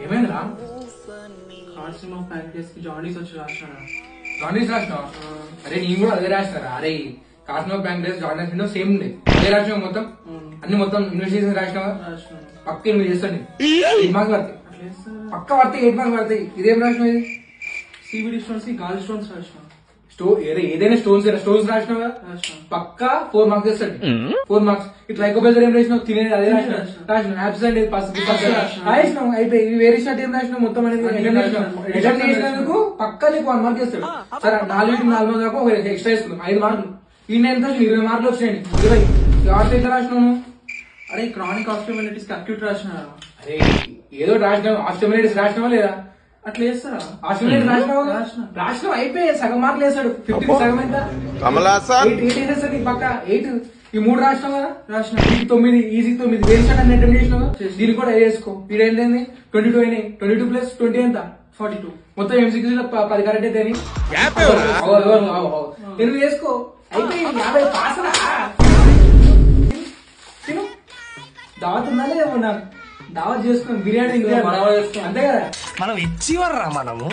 ఏమైందిరా? కార్సినో ప్యాకేజ్ కి జాండీస్ వచ్చి రాసినా. జాండీస్ రాసినావా? అరే నేను కూడా అదే రాసినారా. అరే కార్సినో ప్యాంక్రేస్ జాండీస్ సేమ్ ఉంది. అదే రాసినావు మొత్తం అన్ని మొత్తం ఇన్వెస్టిగేషన్ రాసినావా? పక్క మీరు చేస్తాను 8 మార్క్స్ పడతాయి. పక్క పడతాయి 8 మార్క్స్ పడతాయి. ఇదేం రాసినావు? ఇది సిబిడి స్టోన్స్ కి గాల్ స్టోన్స్ రాసిన. ఏదైనా స్టోన్స్ రాసినావా? పక్క 4 మార్క్స్ చేస్తాడు. 4 మార్క్స్. ఈ ట్రైకోబెజర్ ఏం రాసినావు? తినేది అదే రాసినావు. యాబ్సెంట్ రాసినావు. అయిపోయి వేరే షర్ట్ ఏం రాసినావు? మొత్తం అనేది చేసినందుకు పక్క నీకు 1 మార్క్ చేస్తాడు. సరే 4 మార్కులు దాకా ఒక ఎక్స్ట్రా వేసుకున్నాం 5 మార్కులు. ఈయన ఎంత 20 మార్కులు వచ్చాయండి. 20 ఆర్ట్ ఎట్లా రాసినావు? అరే క్రానిక్ ఆస్టియోమైలిటిస్ కి అక్యూట్ రాసిన. అరే ఏదో రాసినావు. ఆస్టియోమైలిటిస్ రాసినావా లేదా? అట్లా వేస్తారా? ఆస్టియోమైలిటిస్ రాసినావు అయిపోయి సగం మార్కులు వేస్తాడు. 50 సగం ఎంత? 8 వేస్తాడు. పక్క 8 ఈ 3 రాసినావు కదా. రాసిన 9 ఈజీ 9 వేరే షాట్ అన్ని అటెంప్ట్ చేసినావు. దీన్ని కూడా వేసుకో. ఇదేంటి 22 అయినాయి. 22 ప్లస్ 20 ఎంత? 42. మొత్తం ఎంసీక్యూస్ లో 10 కరెక్ట్ అయితే 8 వేసుకో. అయిపోయి 50 పాస్ రా. దావత్ ఉందా లేదేమో నాకు. దావత్ చేసుకుని బిర్యానీ అంతే కదా. మనం ఇచ్చివర్రా మనము.